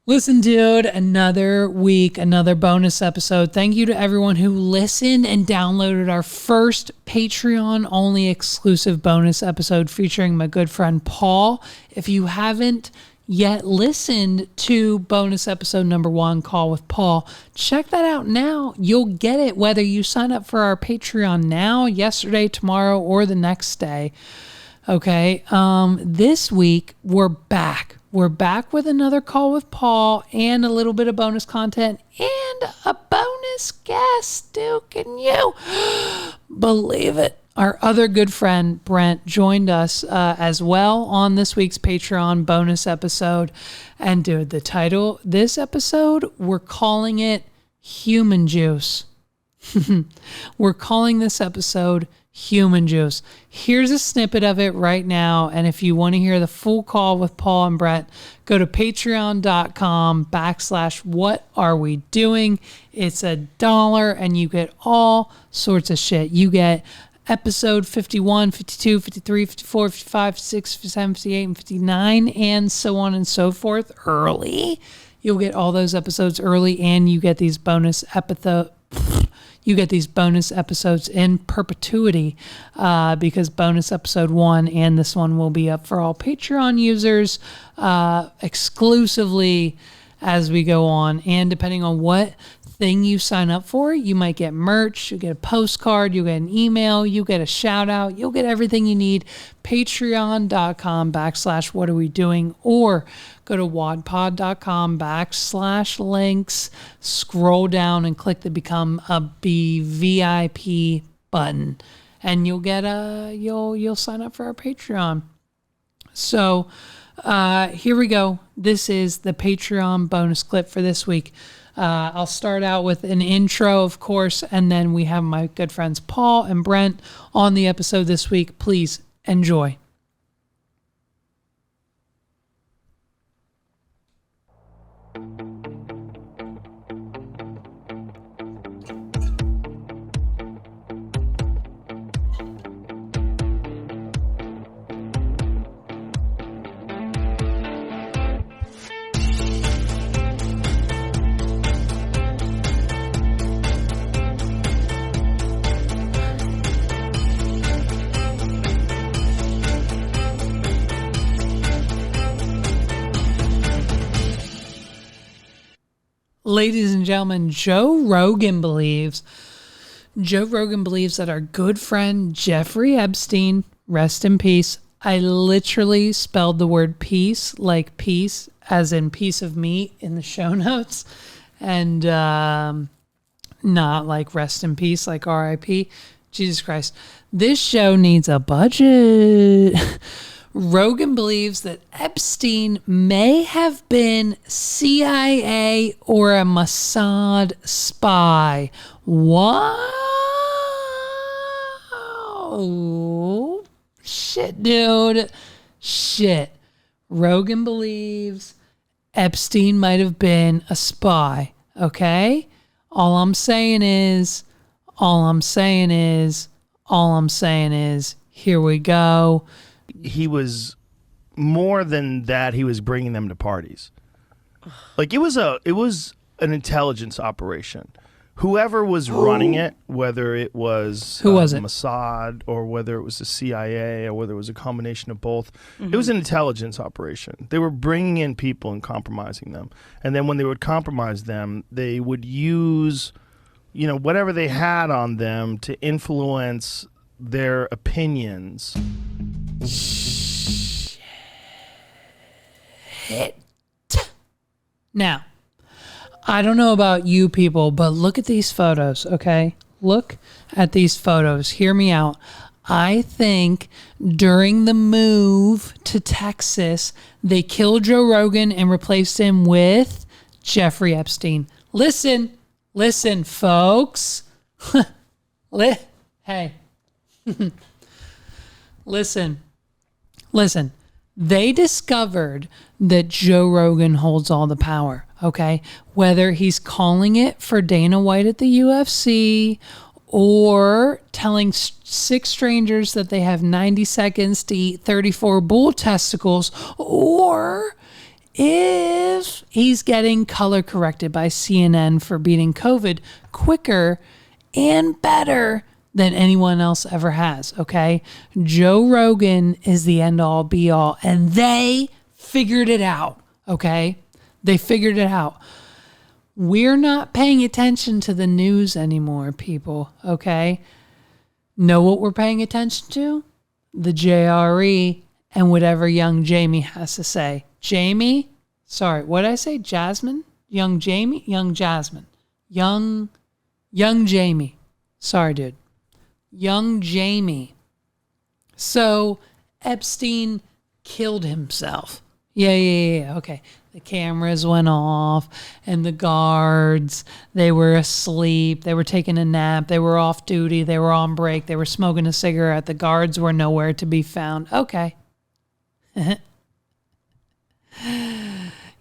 Listen, dude, another week, another bonus episode. Thank you to everyone who listened and downloaded our first Patreon-only exclusive bonus episode featuring my good friend Paul. If you haven't yet listened to bonus episode number 1, Call with Paul, check that out now. You'll get it whether you sign up for our Patreon now, yesterday, tomorrow, or the next day. Okay, this week we're back. We're back with another Call with Paul and a little bit of bonus content and a bonus guest. Dude, can you believe it? Our other good friend, Brent, joined us as well on this week's Patreon bonus episode. And dude, the title, this episode, we're calling it Human Juice. We're calling this episode Human Juice. Here's a snippet of it right now. And if you want to hear the full call with Paul and Brett, go to patreon.com/what are we doing. It's $1 and you get all sorts of shit. You get episode 51, 52, 53, 54, 55, 56, 57, 58, and 59, and so on and so forth early. You'll get all those episodes early, and you get these bonus episodes. You get these bonus episodes in perpetuity because bonus episode 1 and this one will be up for all Patreon users exclusively as we go on. And depending on what thing you sign up for, you might get merch, you get a postcard, you get an email, you get a shout out, you'll get everything you need. Patreon.com/what are we doing, or go to wadpod.com/links, scroll down and click the become a VIP button, and you'll get you'll sign up for our Patreon. So here we go. This is the Patreon bonus clip for this week. I'll start out with an intro, of course, and then we have my good friends Paul and Brent on the episode this week. Please enjoy. Ladies and gentlemen, Joe Rogan believes that our good friend Jeffrey Epstein, rest in peace. I literally spelled the word peace like peace, as in piece of meat in the show notes, and not like rest in peace like RIP. Jesus Christ. This show needs a budget. Rogan believes that Epstein may have been CIA or a Mossad spy. Wow. Shit, dude. Shit. Rogan believes Epstein might have been a spy. Okay? All I'm saying is, here we go. He was more than that. He was bringing them to parties. Like it was an intelligence operation. Whoever was running it, whether it was Mossad or whether it was the CIA or whether it was a combination of both, it was an intelligence operation. They were bringing in people and compromising them. And then when they would compromise them, they would use, whatever they had on them to influence their opinions. Shit. Now, I don't know about you people, but look at these photos, okay? Look at these photos. Hear me out. I think during the move to Texas, they killed Joe Rogan and replaced him with Jeffrey Epstein. Listen, folks. Hey. Listen. They discovered that Joe Rogan holds all the power, okay? Whether he's calling it for Dana White at the UFC or telling 6 strangers that they have 90 seconds to eat 34 bull testicles, or if he's getting color corrected by CNN for beating COVID quicker and better than anyone else ever has, okay? Joe Rogan is the end all be all, and they figured it out, okay? They figured it out. We're not paying attention to the news anymore, people, okay? Know what we're paying attention to? The JRE and whatever young Jamie has to say. What did I say? Jasmine? Young Jamie? Young Jasmine. Young Jamie. Sorry, dude. Young Jamie. So Epstein killed himself. Yeah. Okay. The cameras went off and the guards, they were asleep. They were taking a nap. They were off duty. They were on break. They were smoking a cigarette. The guards were nowhere to be found. Okay.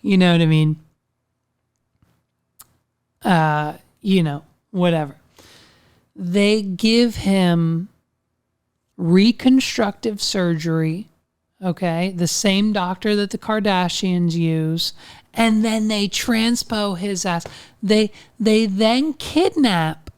You know what I mean? Whatever. They give him reconstructive surgery, okay? The same doctor that the Kardashians use, and then they transpo his ass. They then kidnap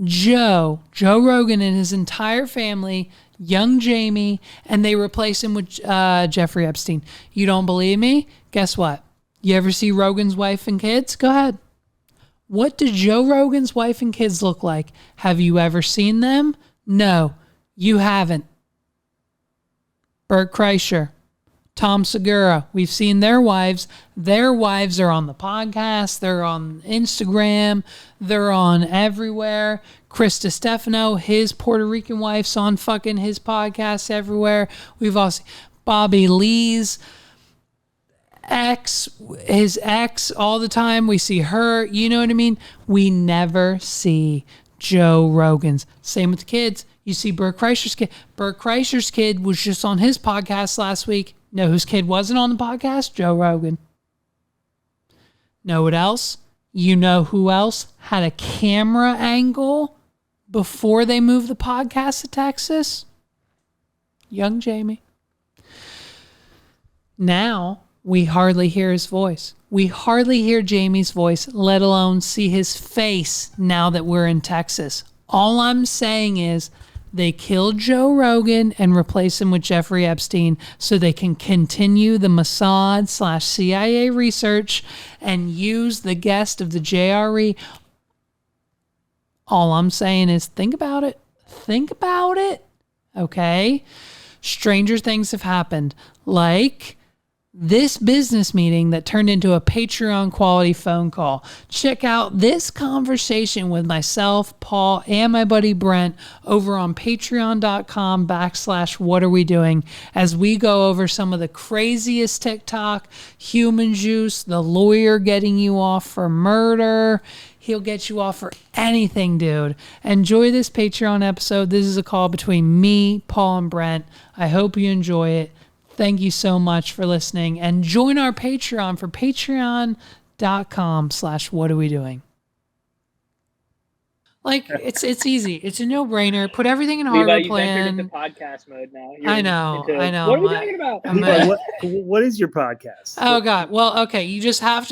Joe Rogan and his entire family, young Jamie, and they replace him with Jeffrey Epstein. You don't believe me? Guess what? You ever see Rogan's wife and kids? Go ahead. What did Joe Rogan's wife and kids look like? Have you ever seen them? No, you haven't. Bert Kreischer, Tom Segura, we've seen their wives. Their wives are on the podcast. They're on Instagram. They're on everywhere. Chris DiStefano, his Puerto Rican wife's on fucking his podcast everywhere. We've also Bobby Lee's his ex all the time. We see her, you know what I mean? We never see Joe Rogan's. Same with the kids. You see Bert Kreischer's kid. Bert Kreischer's kid was just on his podcast last week. Know whose kid wasn't on the podcast? Joe Rogan. Know what else? You know who else had a camera angle before they moved the podcast to Texas? Young Jamie. Now, we hardly hear his voice. We hardly hear Jamie's voice, let alone see his face now that we're in Texas. All I'm saying is they killed Joe Rogan and replaced him with Jeffrey Epstein so they can continue the Mossad/CIA research and use the guest of the JRE. All I'm saying is think about it. Think about it. Okay? Stranger things have happened, like this business meeting that turned into a Patreon quality phone call. Check out this conversation with myself, Paul, and my buddy Brent over on patreon.com/whatarewedoing as we go over some of the craziest TikTok, human juice, the lawyer getting you off for murder. He'll get you off for anything, dude. Enjoy this Patreon episode. This is a call between me, Paul, and Brent. I hope you enjoy it. Thank you so much for listening, and join our Patreon for patreon.com/whatarewedoing. Like, it's easy. It's a no-brainer. Put everything in Harvard plan. You've entered into podcast mode now. I know. What are we talking about? What is your podcast? Oh God. Well, okay. You have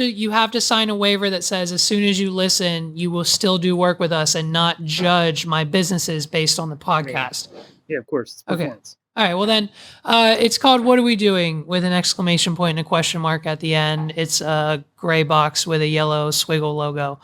to sign a waiver that says as soon as you listen, you will still do work with us and not judge my businesses based on the podcast. Yeah, of course. It's performance. All right, well then, it's called What Are We Doing with an exclamation point and a question mark at the end. It's a gray box with a yellow swiggle logo.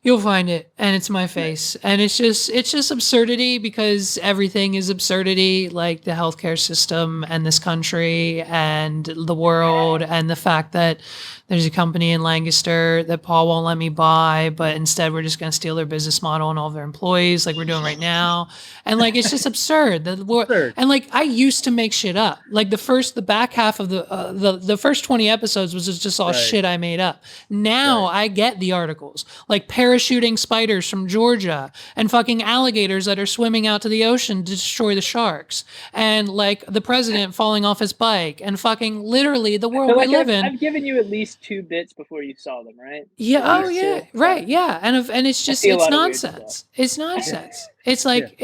You'll find it, and it's my face. And it's just absurdity because everything is absurdity, like the healthcare system and this country and the world and the fact that there's a company in Lancaster that Paul won't let me buy, but instead we're just going to steal their business model and all of their employees like we're doing right now. And like, it's just absurd. And like, I used to make shit up. Like the back half of the first 20 episodes was just all shit I made up. Now I get the articles, like parachuting spiders from Georgia and fucking alligators that are swimming out to the ocean to destroy the sharks. And like the president falling off his bike and fucking literally the world we live in. I've given you at least 2 bits before you saw them, right? Yeah. Oh yeah. Right. Yeah. And it's just, it's nonsense. It's nonsense. It's like,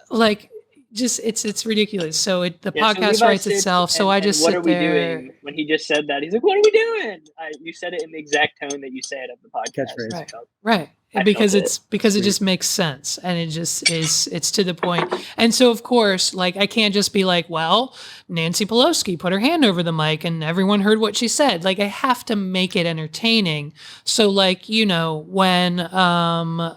like just it's ridiculous. So the Yeah, so podcast Levi writes sits itself. So and- I and just what sit are we there. doing? When he just said that, he's like, "What are we doing?" You said it in the exact tone that you say it of the podcast. Catchphrase. Right. So Right. I Because felt it's because it Sweet. just makes sense and it just is it's to the point. And so of course, like I can't just be like, well, Nancy Pelosi put her hand over the mic and everyone heard what she said. Like I have to make it entertaining. So like, when a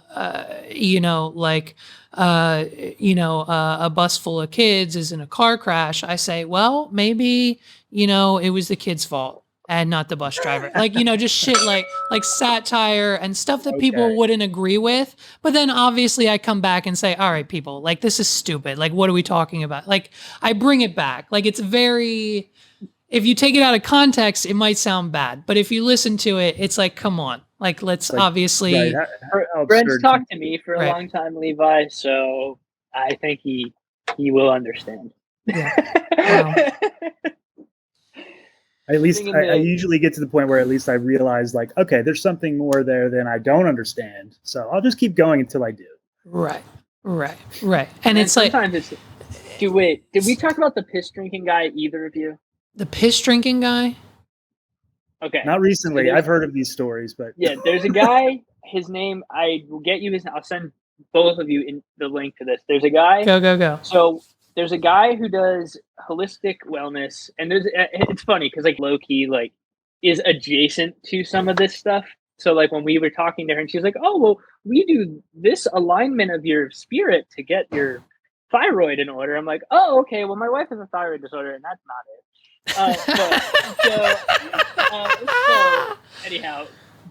bus full of kids is in a car crash, I say, well, maybe, it was the kid's fault and not the bus driver. Like, just shit like satire and stuff that people Okay. wouldn't agree with. But then obviously I come back and say, all right, people, like this is stupid. Like, what are we talking about? Like, I bring it back. Like, it's very, if you take it out of context, it might sound bad. But if you listen to it, it's like, come on. Like, let's Like, obviously. Right. How Brent's absurd talked to me for a Right. long time, Levi, so I think he will understand. Yeah. Wow. At least Bringing I the- usually get to the point where at least I realize, like, okay, there's something more there than I don't understand. So I'll just keep going until I do. Right. And then it's like sometimes it's. Wait, did we talk about the piss drinking guy? Either of you? the piss drinking guy. Okay. Not recently. there's- I've heard of these stories, but Yeah, there's a guy. His name. I will get you his. I'll send both of you in the link to this. There's a guy. Go. So there's a guy who does holistic wellness, and it's funny because like low key like is adjacent to some of this stuff. So like when we were talking to her, and she was like, "Oh well, we do this alignment of your spirit to get your thyroid in order." I'm like, "Oh okay, well my wife has a thyroid disorder, and that's not it." So anyhow,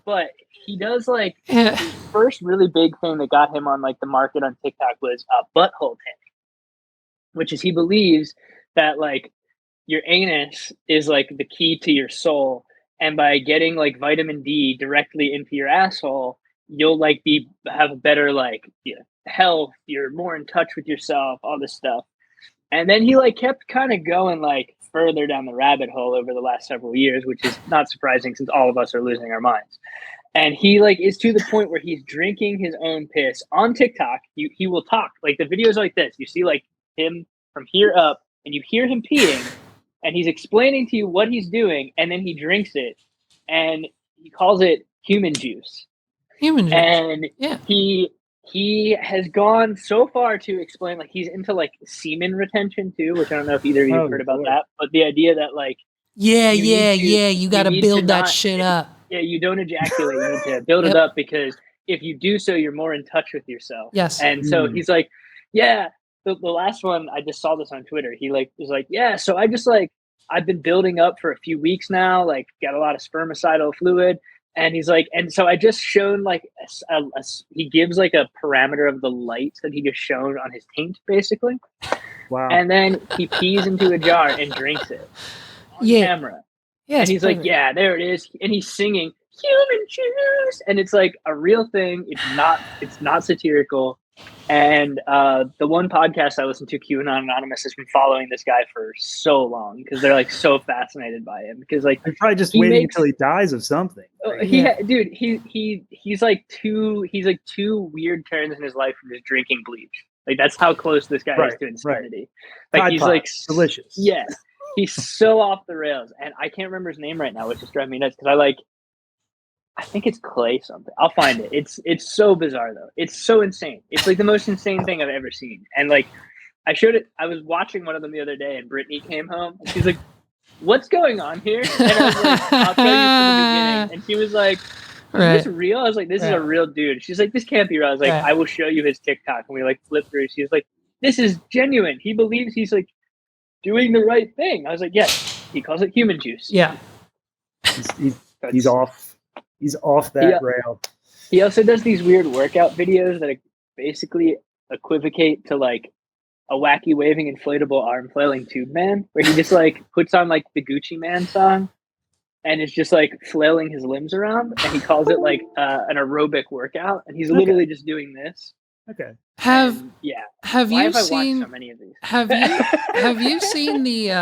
but he does like Yeah. his first really big thing that got him on like the market on TikTok was butthole tanning, which is he believes that like your anus is like the key to your soul, and by getting like vitamin D directly into your asshole, you'll like have a better like health. You're more in touch with yourself, all this stuff. And then he like kept kind of going like further down the rabbit hole over the last several years, which is not surprising since all of us are losing our minds. And he like is to the point where he's drinking his own piss on TikTok. He will talk like the videos like this. You see like him from here up, and you hear him peeing, and he's explaining to you what he's doing, and then he drinks it, and he calls it human juice. Human juice. And Yeah. he has gone so far to explain like he's into like semen retention too, which I don't know if either of you have heard about boy. that, but the idea that like Yeah. you need to- You got to need to build that not- shit up. yeah, you don't ejaculate, you need to build Yep. it up, because if you do so, you're more in touch with yourself. Yes. And so Mm. he's like, yeah, the last one, I just saw this on Twitter. He like was like, yeah, so I just like I've been building up for a few weeks now, like got a lot of spermicidal fluid. And he's like, and so I just shown like he gives like a parameter of the light that he just shown on his taint, basically. wow. And then he pees into a jar and drinks it on Yeah. camera. Yeah. And it's he's like, perfect. yeah, there it is. And he's singing human juice. And it's like a real thing. It's not satirical. And the one podcast I listened to, QAnon Anonymous, has been following this guy for so long because they're like so fascinated by him. Because like I'm probably just he waiting makes- until he dies of something. dude, he's like two weird turns in his life from just drinking bleach. Like that's how close this guy is Right, to insanity. Tide Like he's Pods, like delicious. Yeah, he's so off the rails, and I can't remember his name right now, which is driving me nuts because I think it's Clay something. I'll find it. It's so bizarre though. It's so insane. It's like the most insane thing I've ever seen. And like I showed it. I was watching one of them the other day, and Brittany came home, and she's like, "What's going on here?" And I was like, "I'll tell you from the beginning." And she was like, "Is this real?" I was like, "This is a real dude." She's like, "This can't be real." I was like, Right. "I will show you his TikTok." And we like flipped through. She was like, "This is genuine. He believes he's like doing the right thing." I was like, "Yes." He calls it human juice. Yeah. He's off. He's off that Yeah. rail. He also does these weird workout videos that basically equivocate to like a wacky waving inflatable arm flailing tube man, where he just like puts on like the Gucci Man song and is just like flailing his limbs around, and he calls it like an aerobic workout, and he's literally just doing this. Okay. Have Yeah. Have Why you have I watched seen? so many of these? Have you seen the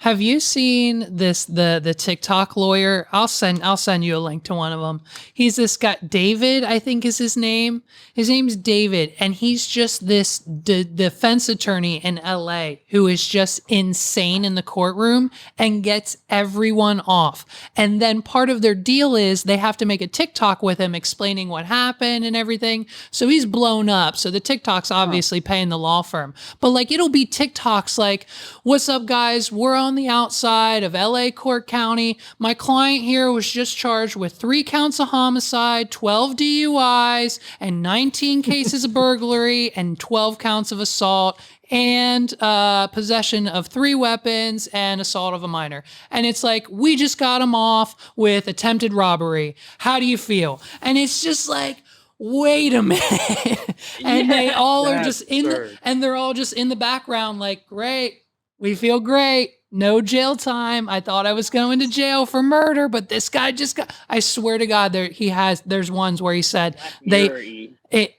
Have you seen this the TikTok lawyer? I'll send you a link to one of them. He's this guy, David, I think is his name. His name's David, and he's just this defense attorney in LA who is just insane in the courtroom and gets everyone off. And then part of their deal is they have to make a TikTok with him explaining what happened and everything. So he's blown up. So the TikTok's obviously paying the law firm. But like it'll be TikToks like, "What's up, guys? We're on the outside of LA Court County. My client here was just charged with 3 counts of homicide, 12 DUIs, and 19 cases of burglary, and 12 counts of assault, and possession of 3 weapons and assault of a minor." And it's like, we just got him off with attempted robbery. How do you feel? And it's just like, wait a minute. And they all are just they're all just in the background like, great. We feel great. No jail time. I thought I was going to jail for murder, but this guy just got, I swear to God, there's ones where he said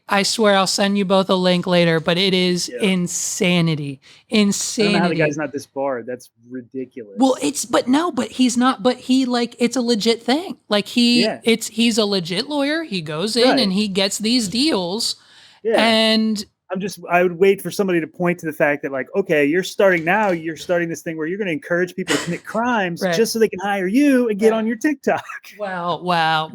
I swear I'll send you both a link later, but it is insanity. I don't know how the guy's not disbarred. That's ridiculous. Well, but he's not, but he like, it's a legit thing. Like he's a legit lawyer. He goes in and he gets these deals and I would wait for somebody to point to the fact that like, okay, you're starting this thing where you're going to encourage people to commit crimes just so they can hire you and get on your TikTok. Wow. Well,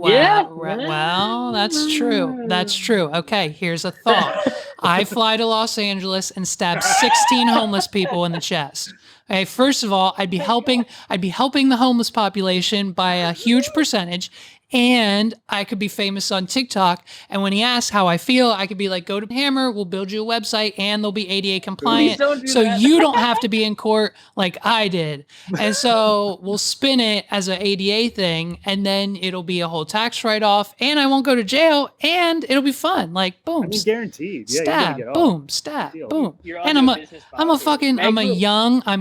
that's true. Okay. Here's a thought. I fly to Los Angeles and stab 16 homeless people in the chest. Okay. First of all, I'd be helping the homeless population by a huge percentage. And I could be famous on TikTok. And when he asks how I feel, I could be like, go to Hammer, we'll build you a website, and they'll be ADA compliant. You don't have to be in court like I did. And so we'll spin it as an ADA thing, and then it'll be a whole tax write-off, and I won't go to jail, and it'll be fun. Like, boom. I mean, guaranteed. Yeah, stab, boom, stab, boom. And I'm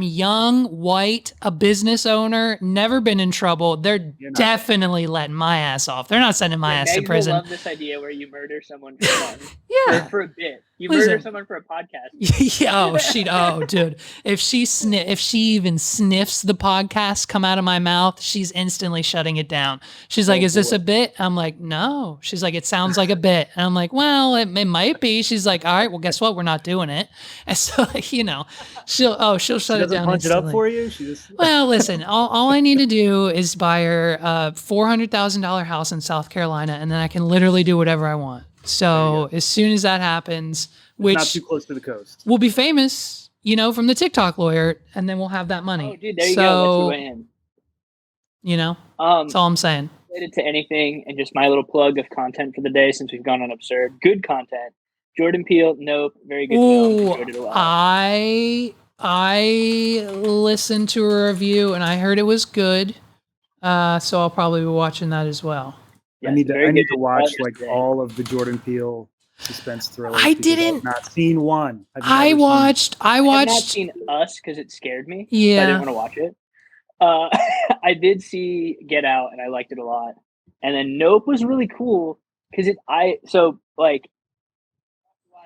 young, white, a business owner, never been in trouble. They're definitely letting my ass off. They're not sending my ass to prison. I love this idea where you murder someone for fun. For a bit. You murder someone for a podcast. Dude. If she even sniffs the podcast come out of my mouth, she's instantly shutting it down. She's like, "Is this a bit?" I'm like, "No." She's like, "It sounds like a bit." And I'm like, "Well, it might be." She's like, "All right, well, guess what? We're not doing it." And so, she'll shut it down. Punch it up for you. Well, listen, all I need to do is buy her a $400,000 house in South Carolina, and then I can literally do whatever I want. So as soon as that happens, which not too close to the coast, we'll be famous, from the TikTok lawyer, and then we'll have that money. Oh, dude, there you go. That's that's all I'm saying. Related to anything, and just my little plug of content for the day, since we've gone on absurd, good content. Jordan Peele, nope, very good film. Enjoyed it a lot. I listened to a review and I heard it was good, so I'll probably be watching that as well. I need to watch like all of the Jordan Peele suspense thrillers. I didn't. I've not seen one. I watched. I've not seen Us because it scared me. Yeah, so I didn't want to watch it. I did see Get Out and I liked it a lot. And then Nope was really cool because a lot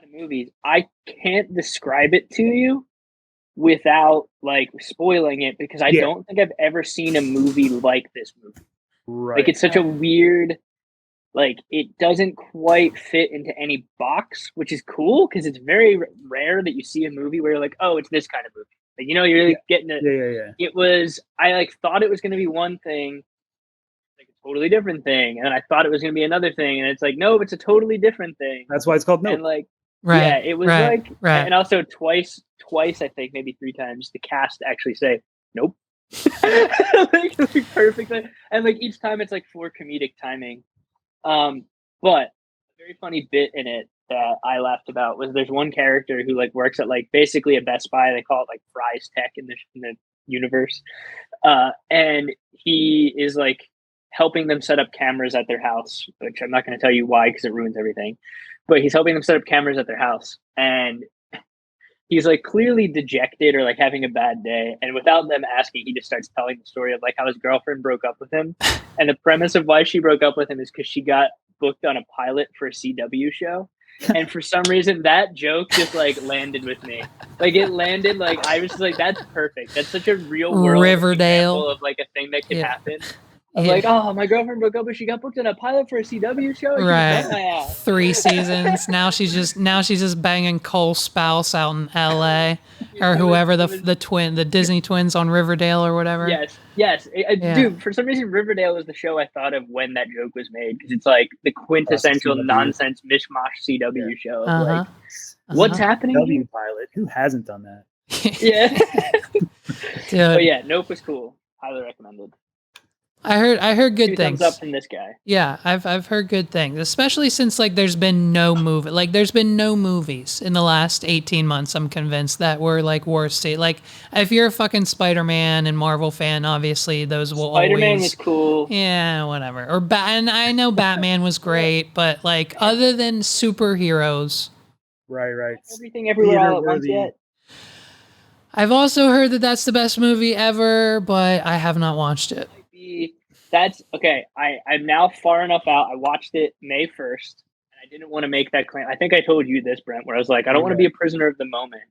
of movies. I can't describe it to you without like spoiling it because I don't think I've ever seen a movie like this movie. Right. Like it's such a weird, like it doesn't quite fit into any box, which is cool because it's very rare that you see a movie where you're like, oh, it's this kind of movie. Like, you're like getting it. Yeah. It was, I like thought it was going to be one thing, like a totally different thing. And then I thought it was going to be another thing. And it's like, no, it's a totally different thing. That's why it's called Nope. And like, right. It was and also twice, I think maybe 3 times the cast actually say, nope. like perfect. And like each time it's like for comedic timing. But a very funny bit in it that I laughed about was there's one character who like works at like basically a Best Buy. They call it like Fry's Tech in the universe. And he is like helping them set up cameras at their house, which I'm not going to tell you why because it ruins everything. But he's helping them set up cameras at their house, and he's like clearly dejected or like having a bad day. And without them asking, he just starts telling the story of like how his girlfriend broke up with him. And the premise of why she broke up with him is because she got booked on a pilot for a CW show. And for some reason, that joke just like landed with me. Like it landed, like I was just like, that's perfect. That's such a real world Riverdale example of like a thing that could happen. I'm Yeah. like, oh, my girlfriend broke up, but she got booked in a pilot for a CW show. And Right. She was my ass. 3 seasons. Now she's just banging Cole's spouse out in LA or whoever the Disney twins on Riverdale or whatever. Yes. Dude, for some reason, Riverdale was the show I thought of when that joke was made because it's like the quintessential nonsense mishmash CW show. Of like, what's happening? CW pilot. Who hasn't done that? Yeah. Dude. But yeah, Nope was cool. Highly recommended. I heard good 2 things. thumbs up from this guy. Yeah, I've heard good things, especially since like there's been no movies in the last 18 months. I'm convinced that were like worth like if you're a fucking Spider-Man and Marvel fan, obviously those will Spider-Man always was cool. Yeah, whatever. And I know Batman was great, but like other than superheroes, right. Everything everywhere all at once yet. I've also heard that that's the best movie ever, but I have not watched it. That's okay. I'm now far enough out. I watched it May 1st, and I didn't want to make that claim. I think I told you this, Brent, where I was like, I don't want to be a prisoner of the moment,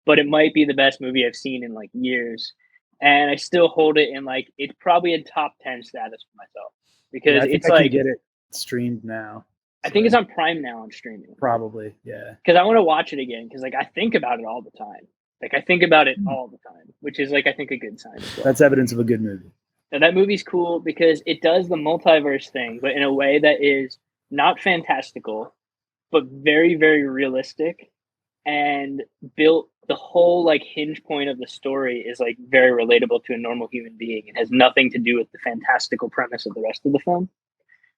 but it might be the best movie I've seen in like years. And I still hold it in like, it's probably a top 10 status for myself because it's like, get it streamed now. I think it's on Prime now on streaming. Probably, yeah. Because I want to watch it again because like I think about it all the time. Like I think about it all the time, which is like I think a good sign as well. That's evidence of a good movie. Now that movie's cool because it does the multiverse thing, but in a way that is not fantastical, but very, very realistic, and built the whole like hinge point of the story is like very relatable to a normal human being. It has nothing to do with the fantastical premise of the rest of the film,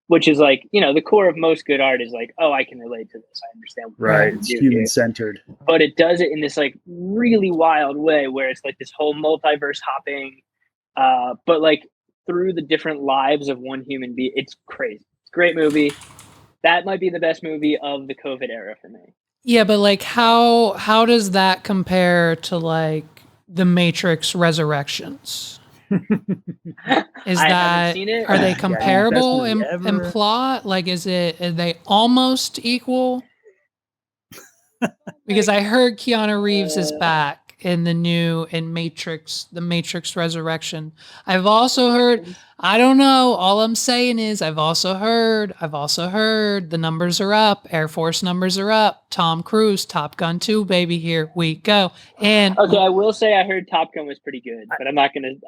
which is like, you know, the core of most good art is like, oh, I can relate to this. I understand. Right. It's human centered. But it does it in this like really wild way where it's like this whole multiverse hopping, but like through the different lives of one human being. It's crazy. It's a great movie. That might be the best movie of the COVID era for me. Yeah, but like how does that compare to like The Matrix Resurrections? Is that seen it. Are they comparable in plot? Like are they almost equal? Because I heard Keanu Reeves is back in the Matrix Resurrection. I've also heard, I don't know, all I'm saying is I've also heard the numbers are up, Air Force numbers are up, Tom Cruise, Top Gun 2, baby, here we go. And okay, I will say I heard Top Gun was pretty good, but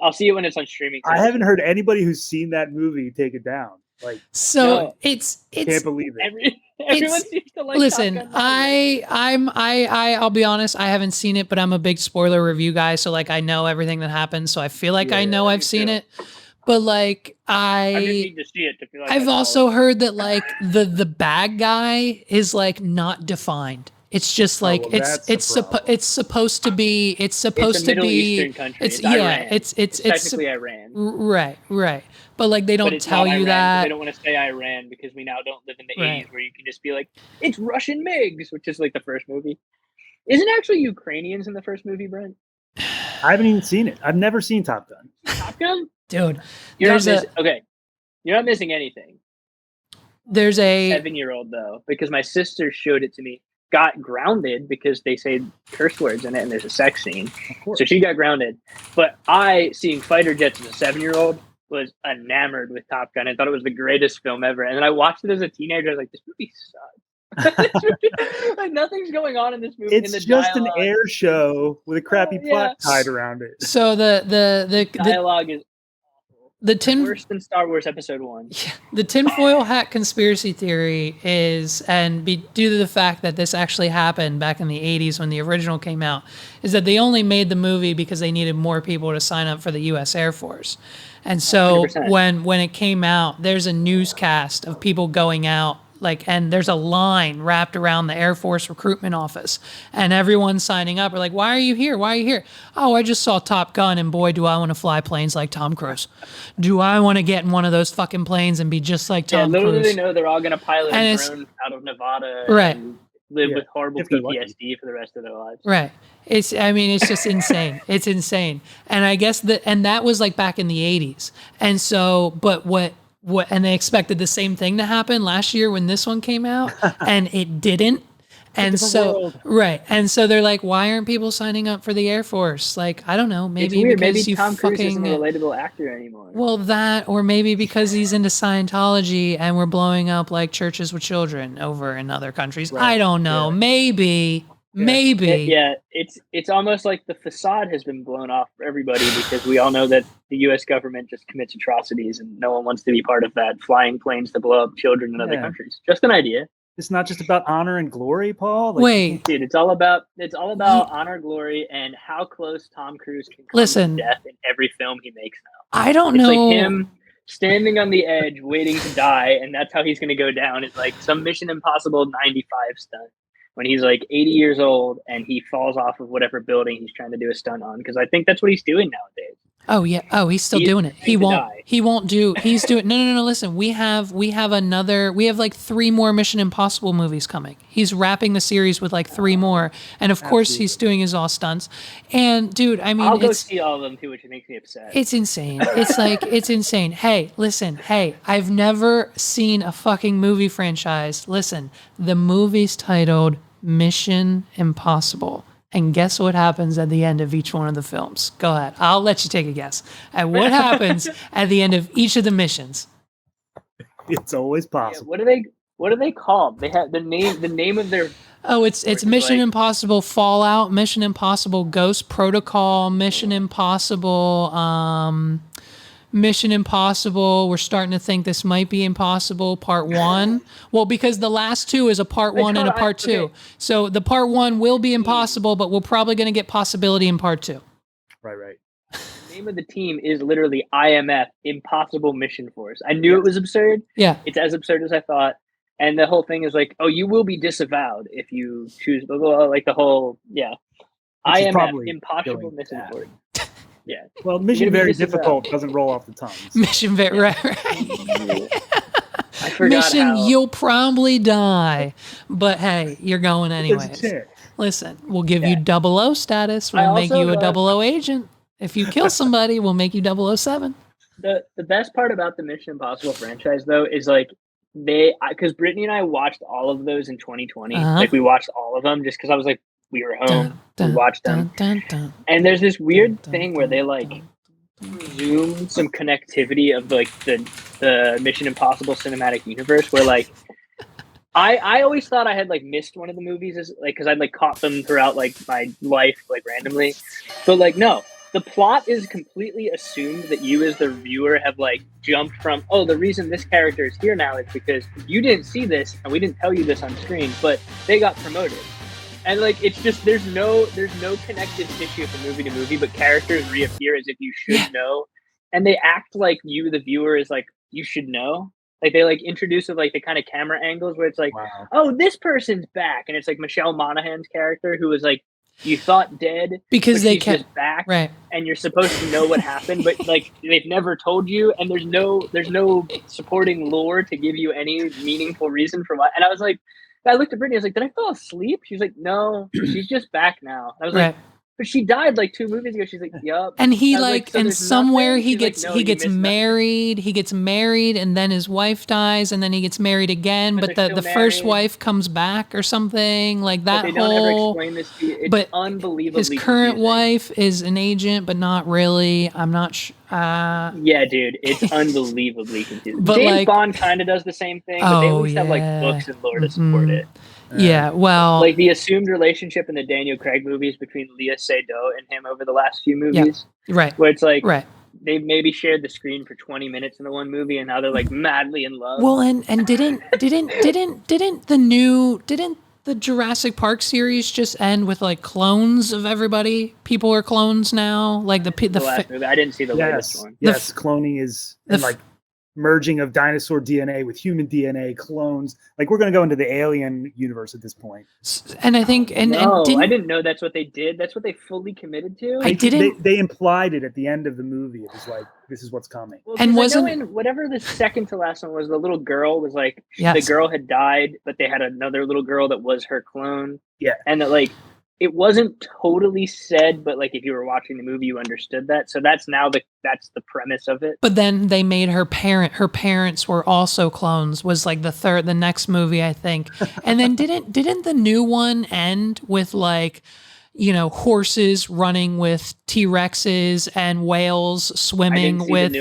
I'll see it when it's on streaming. I haven't heard anybody who's seen that movie take it down. Like, so it's can't believe it. Everyone seems to like listen, Top Gun. I'll be honest, I haven't seen it, but I'm a big spoiler review guy, so like I know everything that happens, so I feel like I know I've seen it. But like I just need to see it to feel like I've also heard that like the bad guy is like not defined. It's just like it's supposed to be Middle Eastern country. It's Iran. it's technically Iran. Right. But like they don't tell you Iran, that. They don't want to say Iran because we now don't live in the 80s where you can just be like, it's Russian MiGs, which is like the first movie. Isn't actually Ukrainians in the first movie, Brent? I haven't even seen it. I've never seen Top Gun. Top Gun? Dude. You're not missing anything. There's a 7-year-old though, because my sister showed it to me. Got grounded because they say curse words in it and there's a sex scene. So she got grounded. But seeing fighter jets as a 7-year-old, was enamored with Top Gun and thought it was the greatest film ever. And then I watched it as a teenager. I was like, this movie sucks. Like nothing's going on in this movie. It's just an air show with a crappy plot tied around it. So the dialogue is worse than Star Wars Episode 1. Yeah, the tinfoil hat conspiracy theory is, due to the fact that this actually happened back in the 80s when the original came out, is that they only made the movie because they needed more people to sign up for the U.S. Air Force. And so 100%. when it came out, there's a newscast of people going out, and there's a line wrapped around the Air Force recruitment office, and everyone's signing up. We're like, why are you here? Why are you here? Oh, I just saw Top Gun, and boy, do I want to fly planes like Tom Cruise. Do I want to get in one of those fucking planes and be just like Tom Cruise? Literally, they know they're all going to pilot a drone out of Nevada and live with horrible PTSD for the rest of their lives. Right. It's just insane. It's insane. And I guess that was like back in the 80s. And so, but and they expected the same thing to happen last year when this one came out, and it didn't. And so, right. And so they're like, why aren't people signing up for the Air Force? Like, I don't know. Maybe because maybe Tom Cruise isn't a relatable actor anymore. Well, that, or maybe because he's into Scientology and we're blowing up like churches with children over in other countries. Right. I don't know. Yeah. Maybe. Yeah, it's almost like the facade has been blown off for everybody because we all know that the U.S. government just commits atrocities and no one wants to be part of that, flying planes to blow up children in other countries. Just an idea. It's not just about honor and glory, Paul. Like, wait, dude, it's all about honor, glory, and how close Tom Cruise can come to death in every film he makes now. I don't know. It's like him standing on the edge, waiting to die, and that's how he's going to go down. It's like some Mission Impossible 95 stunt when he's like 80 years old and he falls off of whatever building he's trying to do a stunt on. Because I think that's what he's doing nowadays. Oh yeah. Oh, he's still doing it. He won't do. He's doing. No. Listen, we have like 3 more Mission Impossible movies coming. He's wrapping the series with like 3 more, and of course he's doing his all stunts. And dude, I mean, I'll go see all of them too, which makes me upset. It's insane. It's like it's insane. Hey, listen. Hey, I've never seen a fucking movie franchise. Listen, the movie's titled Mission Impossible. And guess what happens at the end of each one of the films? Go ahead. I'll let you take a guess at what happens at the end of each of the missions. It's always possible. Yeah, what are they called? They have the name of their. Oh, it's Mission Impossible Fallout, Mission Impossible Ghost Protocol, Mission Impossible. Mission Impossible, we're starting to think this might be impossible, part 1. Well, because the last 2 is a part 1 and a part 2. Okay. So the part 1 will be impossible, but we're probably going to get possibility in part 2. Right. The name of the team is literally IMF, Impossible Mission Force. I knew it was absurd. Yeah. It's as absurd as I thought. And the whole thing is like, oh, you will be disavowed if you choose, like the whole, yeah. IMF, Impossible Mission Force. Yeah. Well, mission very difficult doesn't roll off the tongue. Mission very right. I forgot mission you'll probably die, but hey, you're going anyways. Listen, we'll give you 00 status. We'll make you a 00 agent. If you kill somebody, we'll make you 007. The best part about the Mission Impossible franchise, though, is like because Brittany and I watched all of those in 2020. Like we watched all of them just because I was like, we were home, we watched them. And there's this weird thing where they like zoom some connectivity of like the Mission Impossible cinematic universe where like I always thought I had like missed one of the movies as like because I'd like caught them throughout like my life like randomly. But like no, the plot is completely assumed that you as the viewer have like jumped from, oh, the reason this character is here now is because you didn't see this and we didn't tell you this on screen, but they got promoted. And like it's just there's no connective tissue from movie to movie, but characters reappear as if you should know, and they act like you, the viewer, is like you should know. Like they like introduce with like the kind of camera angles where it's like, oh, this person's back, and it's like Michelle Monaghan's character who was like you thought dead because they kept just back, right? And you're supposed to know what happened, but like they've never told you, and there's no supporting lore to give you any meaningful reason for why. And I was like. I looked at Brittany. I was like, "Did I fall asleep?" She's like, "No, she's just back now." I was like, "But she died like 2 movies ago." She's like, "Yup." And he like, so and somewhere he gets like, no, he gets married. Nothing. He gets married, and then his wife dies, and then he gets married again. But the first wife comes back or something like that. But they don't ever explain this to you. It's unbelievably. His current wife is an agent, but not really. I'm not sure. Yeah, dude, it's unbelievably confusing. But James Bond kind of does the same thing, but they always have like books and lore to support it. Yeah, well, like the assumed relationship in the Daniel Craig movies between Lea Seydoux and him over the last few movies, right? Where it's like, they maybe shared the screen for 20 minutes in the one movie, and now they're like madly in love. Well, and didn't the Jurassic Park series just end with like clones of everybody? People are clones now. Like the last movie. I didn't see the latest one. Yes, cloning is like merging of dinosaur DNA with human DNA, clones. Like we're going to go into the alien universe at this point. And I think, I didn't know that's what they did. That's what they fully committed to. They implied it at the end of the movie. It was like, this is what's coming. Well, and wasn't in whatever the second to last one was, the little girl was like, the girl had died, but they had another little girl that was her clone. Yeah. And that like, it wasn't totally said, but like if you were watching the movie, you understood that. So that's the premise of it. But then they made her parents were also clones, was like the next movie, I think. And then didn't the new one end with like, horses running with T-Rexes and whales swimming with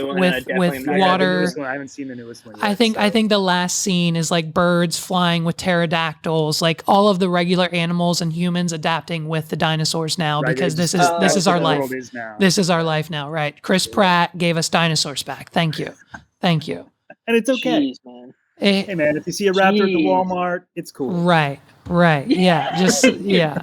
water? I haven't seen the newest one yet, I think the last scene is like birds flying with pterodactyls, like all of the regular animals and humans adapting with the dinosaurs now, because this is our life. This is our life now, right? Chris Pratt gave us dinosaurs back. Thank you. And it's okay. Jeez, man. Hey man, if you see a raptor at the Walmart, it's cool. Right. Yeah. Just yeah.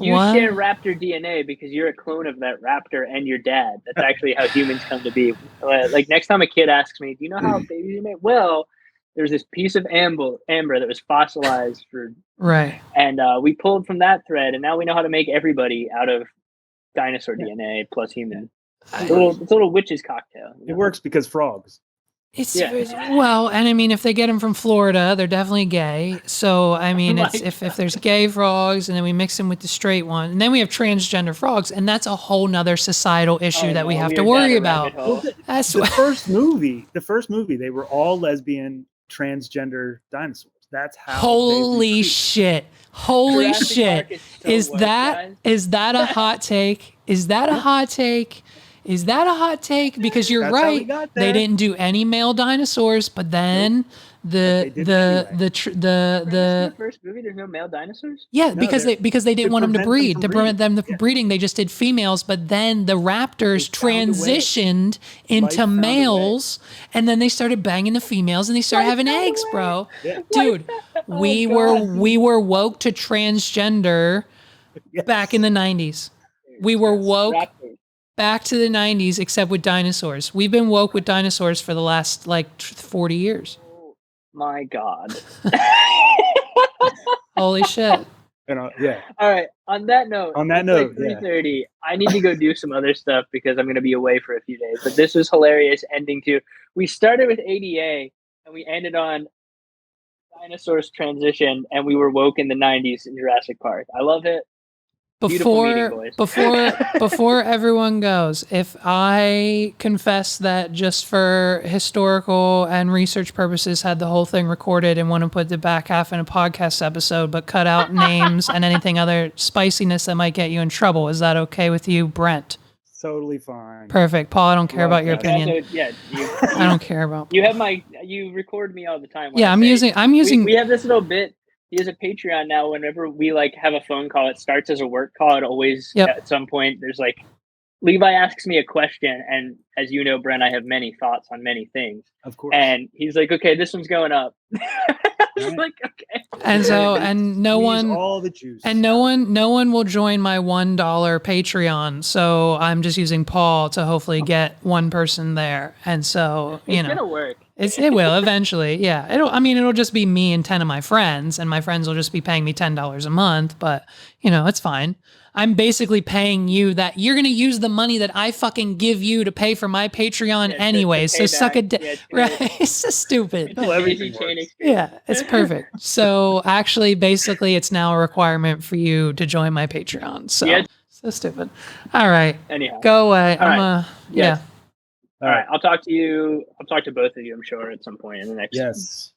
You share raptor DNA because you're a clone of that raptor and your dad. That's actually how humans come to be. Like next time a kid asks me, "Do you know how babies are made?" Well, there's this piece of amber that was fossilized for right, and we pulled from that thread, and now we know how to make everybody out of dinosaur DNA plus human. It's a little witch's cocktail. It works because frogs. Well, and I mean, if they get them from Florida, they're definitely gay. So, I mean, if there's gay frogs and then we mix them with the straight one, and then we have transgender frogs, and that's a whole nother societal issue that we have to worry about. That's the first movie, they were all lesbian transgender dinosaurs. That's how. Holy shit. Is that a hot take? Is that a hot take? Because you're right. They didn't do any male dinosaurs, but then the first movie, there's no male dinosaurs. Yeah, because they didn't want them to breed. To prevent them from breeding, they just did females. But then the raptors transitioned into males, and then they started banging the females, and they started having eggs, bro. Yeah. Dude, we were woke to transgender back in the 90s. We were woke. Back to the 90s, except with dinosaurs. We've been woke with dinosaurs for the last 40 years. Oh my God. Holy shit. Yeah. All right. On that note, 3:30. I need to go do some other stuff because I'm going to be away for a few days. But this was hilarious ending too. We started with ADA and we ended on dinosaurs transition, and we were woke in the 90s in Jurassic Park. I love it. Before everyone goes, if I confess that just for historical and research purposes had the whole thing recorded and want to put the back half in a podcast episode, but cut out names and anything other spiciness that might get you in trouble, is that okay with you, Brent? Totally fine. Perfect. Paul, I don't care about your opinion. I don't care about. You record me all the time. I'm using. We have this little bit. He has a Patreon now. Whenever we have a phone call, it starts as a work call. It always at some point there's Levi asks me a question, and as you know, Brent, I have many thoughts on many things. Of course. And he's like, "Okay, this one's going up." Okay. And no one all the juice. And no one will join my $1 Patreon. So I'm just using Paul to hopefully get one person there. And so it's gonna work. It will eventually. Yeah. It'll just be me and 10 of my friends, and my friends will just be paying me $10 a month, but it's fine. I'm basically paying you that you're going to use the money that I fucking give you to pay for my Patreon anyway. So suck a dick. Right. It's so stupid. Yeah, it's perfect. So actually, basically, it's now a requirement for you to join my Patreon. So, so stupid. All right. Anyhow. Go away. All right. I'll talk to you. I'll talk to both of you, I'm sure, at some point in the next